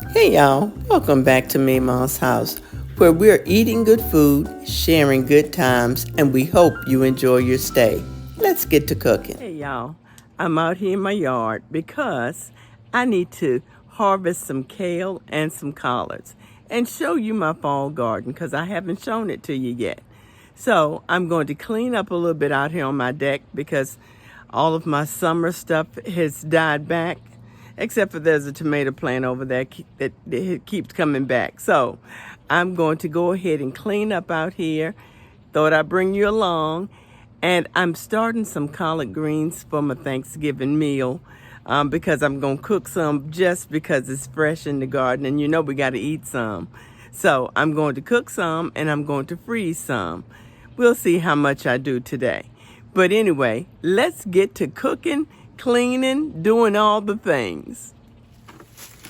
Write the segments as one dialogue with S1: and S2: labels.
S1: Hey y'all, welcome back to Memaw's house, where we're eating good food, sharing good times, and we hope you enjoy your stay. Let's get to cooking. Hey y'all, I'm out here in my yard because I need to harvest some kale and some collards and show you my fall garden because I haven't shown it to you yet. So I'm going to clean up a little bit out here on my deck because all of my summer stuff has died back, except for there's a tomato plant over there that keeps coming back. So I'm going to go ahead and clean up out here. Thought I'd bring you along. And I'm starting some collard greens for my Thanksgiving meal because I'm going to cook some just because it's fresh in the garden. And you know we got to eat some. So I'm going to cook some and I'm going to freeze some. We'll see how much I do today. But anyway, let's get to cooking, cleaning, doing all the things.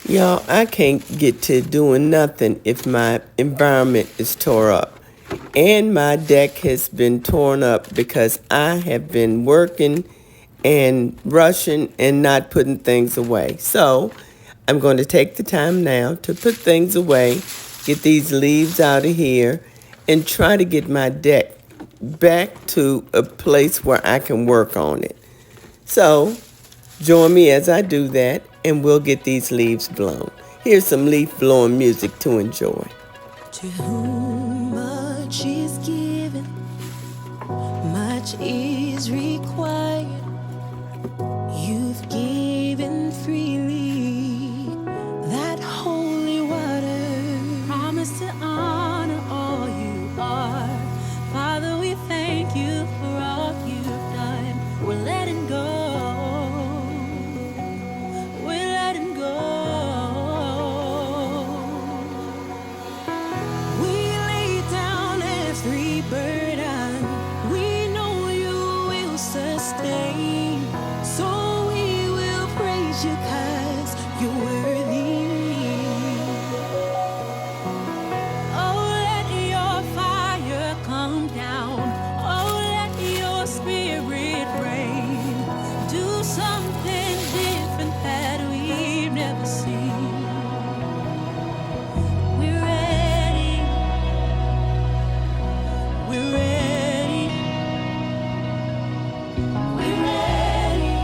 S1: Y'all, I can't get to doing nothing if my environment is tore up. And my deck has been torn up because I have been working and rushing and not putting things away. So I'm going to take the time now to put things away, get these leaves out of here, and try to get my deck back to a place where I can work on it. So join me as I do that, and we'll get these leaves blown. Here's some leaf blowing music to enjoy.
S2: To whom much is given, much is required. You've given freely that holy water. Promise to honor all you are. Father, we thank you for all you've done. We're letting go. We're letting go. We lay down every burden. We know you will sustain. So we will praise you 'cause you're worthy. Oh, let your fire come down. Oh, let your spirit reign. Do something different that we've never seen. We're ready. We're ready. We're ready.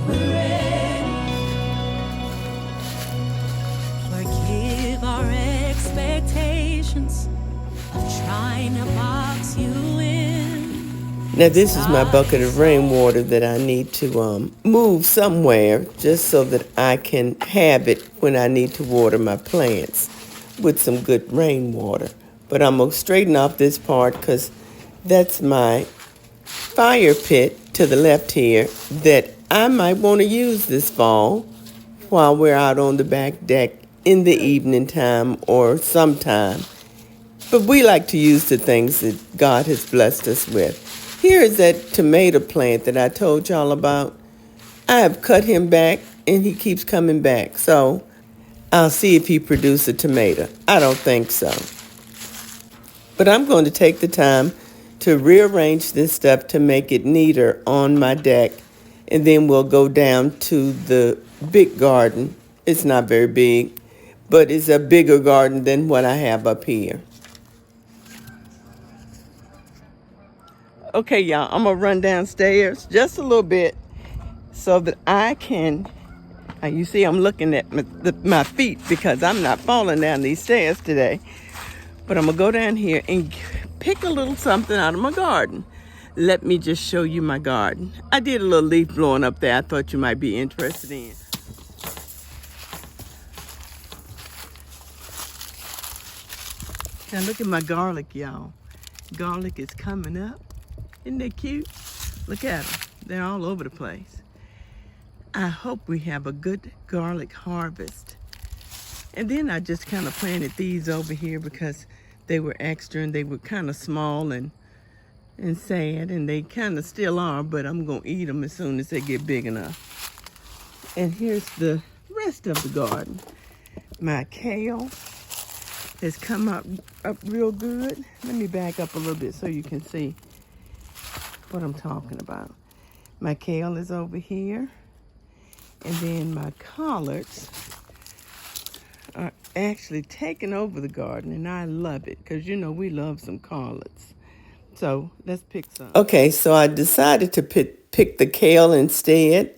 S2: We're ready. Forgive our expectations of trying to box you in.
S1: Now this is my bucket of rainwater that I need to move somewhere just so that I can have it when I need to water my plants with some good rainwater. But I'm going to straighten off this part because that's my fire pit to the left here that I might want to use this fall while we're out on the back deck in the evening time or sometime. But we like to use the things that God has blessed us with. Here is that tomato plant that I told y'all about. I have cut him back and he keeps coming back. So I'll see if he produces a tomato. I don't think so. But I'm going to take the time to rearrange this stuff to make it neater on my deck. And then we'll go down to the big garden. It's not very big, but it's a bigger garden than what I have up here. Okay, y'all, I'm going to run downstairs just a little bit so that I can, you see I'm looking at my feet because I'm not falling down these stairs today. But I'm going to go down here and pick a little something out of my garden. Let me just show you my garden. I did a little leaf blowing up there I thought you might be interested in. Now look at my garlic, y'all. Garlic is coming up. Isn't they cute? Look at them. They're all over the place. I hope we have a good garlic harvest. And then I just kind of planted these over here because they were extra and they were kind of small and sad, and they kind of still are, but I'm going to eat them as soon as they get big enough. And here's the rest of the garden. My kale has come up real good. Let me back up a little bit so you can see what I'm talking about. My kale is over here. And then my collards are actually taking over the garden, and I love it because, we love some collards. So let's pick some. Okay, so I decided to pick the kale instead.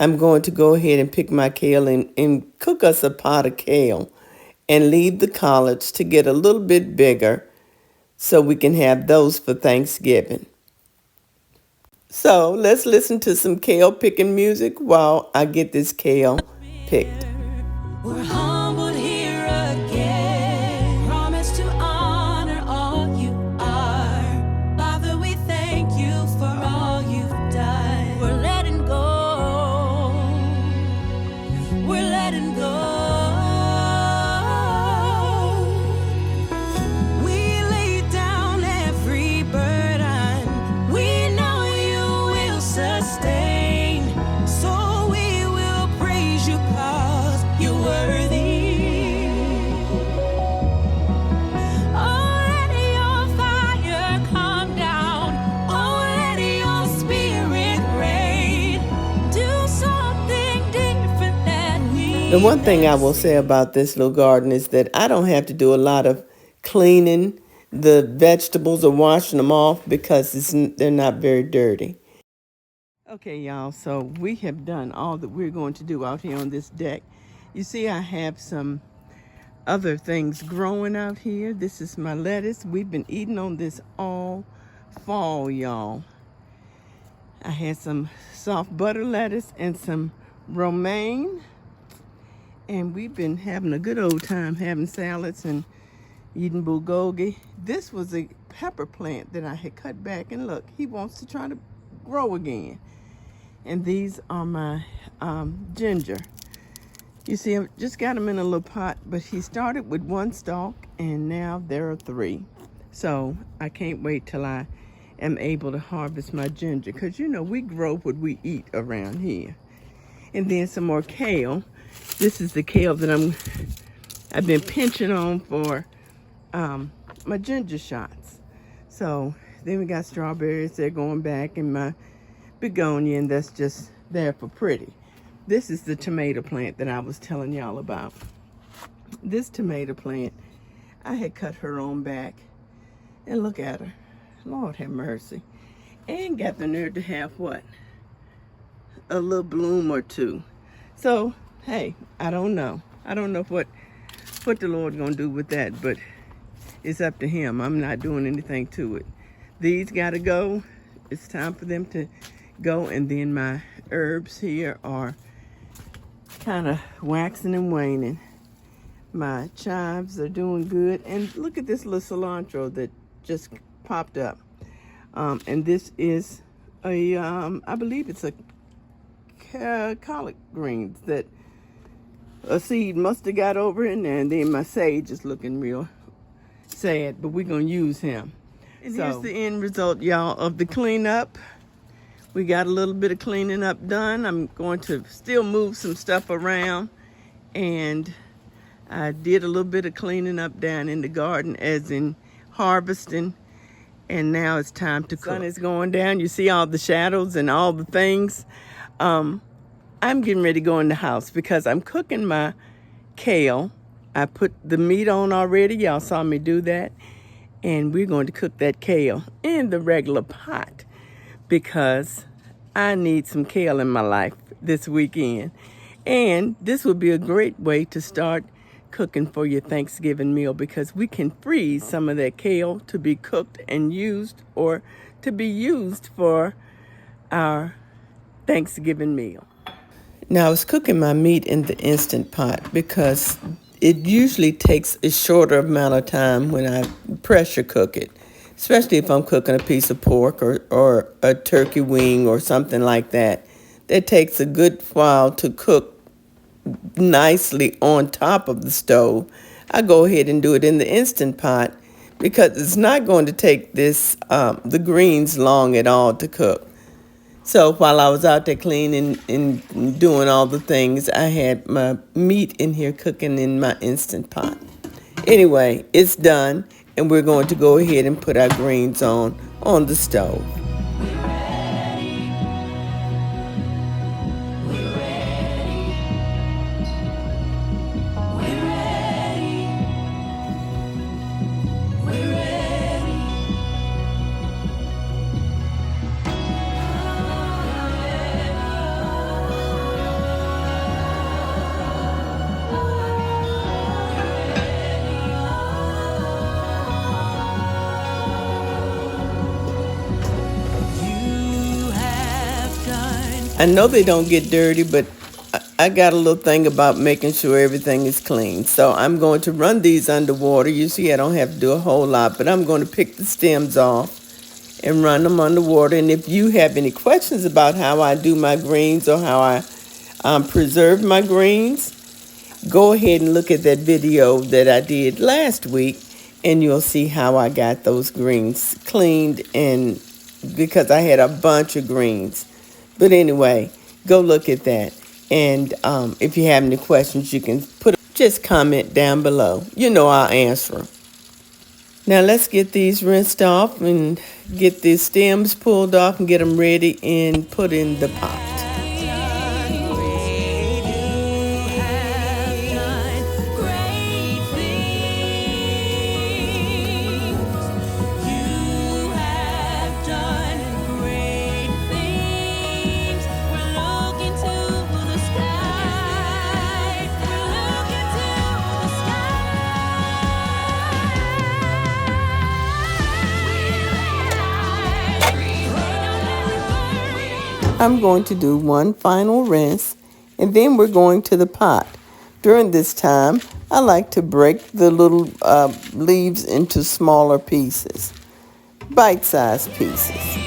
S1: I'm going to go ahead and pick my kale and cook us a pot of kale and leave the collards to get a little bit bigger so we can have those for Thanksgiving. So let's listen to some kale picking music while I get this kale picked.
S2: We're humbled here again. Promise to honor all you are. Father, we thank you for all you've done. We're letting go. We're letting go. We lay down every burden. We know you will sustain. So we will praise you 'cause you're worthy. Oh, let your fire come down. Oh, let your spirit reign. Do something different that we
S1: The one thing I will say about this little garden is that I don't have to do a lot of cleaning the vegetables or washing them off because they're not very dirty. Okay, y'all, so we have done all that we're going to do out here on this deck. You see, I have some other things growing out here. This is my lettuce. We've been eating on this all fall, y'all. I had some soft butter lettuce and some romaine. And we've been having a good old time having salads and eating bulgogi. This was a pepper plant that I had cut back, and look, he wants to try to grow again. And these are my ginger. You see, I just got him in a little pot, but he started with one stalk, and now there are 3. So I can't wait till I am able to harvest my ginger, because we grow what we eat around here. And then some more kale. This is the kale that I've been pinching on for my ginger shots. So then we got strawberries. They're going back in my begonia, and that's just there for pretty. This is the tomato plant that I was telling y'all about. This tomato plant, I had cut her on back, and look at her. Lord have mercy. And got the nerve to have what? A little bloom or two. So, hey, I don't know. I don't know what the Lord's gonna do with that, but it's up to him. I'm not doing anything to it. These gotta go. It's time for them to go, and then my herbs here are kind of waxing and waning. My chives are doing good, and look at this little cilantro that just popped up. And this is I believe it's a collard greens that a seed must have got over in there, and then my sage is looking real sad, but we're gonna use him. And here's the end result, y'all, of the cleanup. We got a little bit of cleaning up done. I'm going to still move some stuff around, and I did a little bit of cleaning up down in the garden, as in harvesting, and now it's time to cook. The sun is going down. You see all the shadows and all the things. I'm getting ready to go in the house because I'm cooking my kale. I put the meat on already. Y'all saw me do that. And we're going to cook that kale in the regular pot because I need some kale in my life this weekend. And this would be a great way to start cooking for your Thanksgiving meal, because we can freeze some of that kale to be cooked and used, or to be used for our Thanksgiving meal. Now, I was cooking my meat in the Instant Pot because it usually takes a shorter amount of time when I pressure cook it, especially if I'm cooking a piece of pork or a turkey wing or something like that. That takes a good while to cook nicely on top of the stove. I go ahead and do it in the Instant Pot because it's not going to take the greens long at all to cook. So while I was out there cleaning and doing all the things, I had my meat in here cooking in my Instant Pot. Anyway, it's done, and we're going to go ahead and put our greens on the stove.
S2: We're ready.
S1: I know they don't get dirty, but I got a little thing about making sure everything is clean. So I'm going to run these underwater. You see, I don't have to do a whole lot, but I'm going to pick the stems off and run them underwater. And if you have any questions about how I do my greens or how I preserve my greens, go ahead and look at that video that I did last week, and you'll see how I got those greens cleaned, and because I had a bunch of greens. But anyway, go look at that. And if you have any questions, you can just comment down below. You know I'll answer them. Now let's get these rinsed off and get the stems pulled off and get them ready and put in the pot. I'm going to do one final rinse, and then we're going to the pot. During this time, I like to break the little leaves into smaller pieces, bite-sized pieces.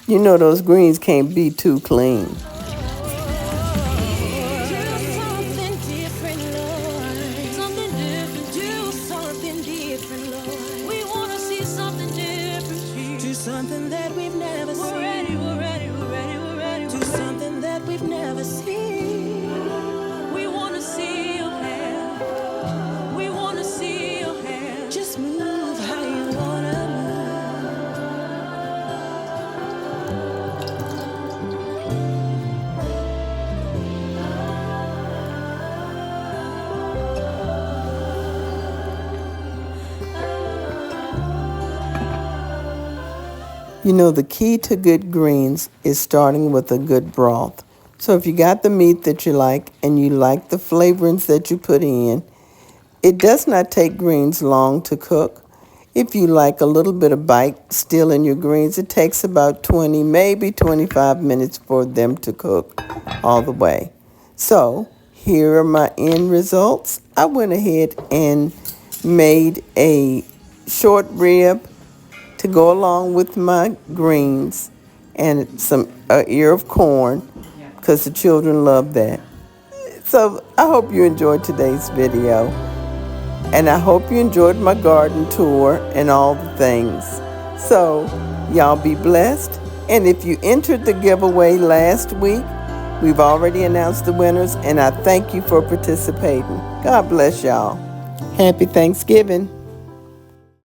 S1: You know those greens can't be too clean.
S2: Something that we've never seen. We're ready. To something that we've never seen. We wanna see your hair. We wanna see your hair. Just move how you wanna
S1: You know, the key to good greens is starting with a good broth. So if you got the meat that you like and you like the flavorings that you put in, it does not take greens long to cook. If you like a little bit of bite still in your greens, it takes about 20, maybe 25 minutes for them to cook all the way. So here are my end results. I went ahead and made a short rib to go along with my greens and some ear of corn, because the children love that. So I hope you enjoyed today's video, and I hope you enjoyed my garden tour and all the things. So y'all be blessed, and if you entered the giveaway last week, we've already announced the winners, and I thank you for participating. God bless y'all. Happy Thanksgiving.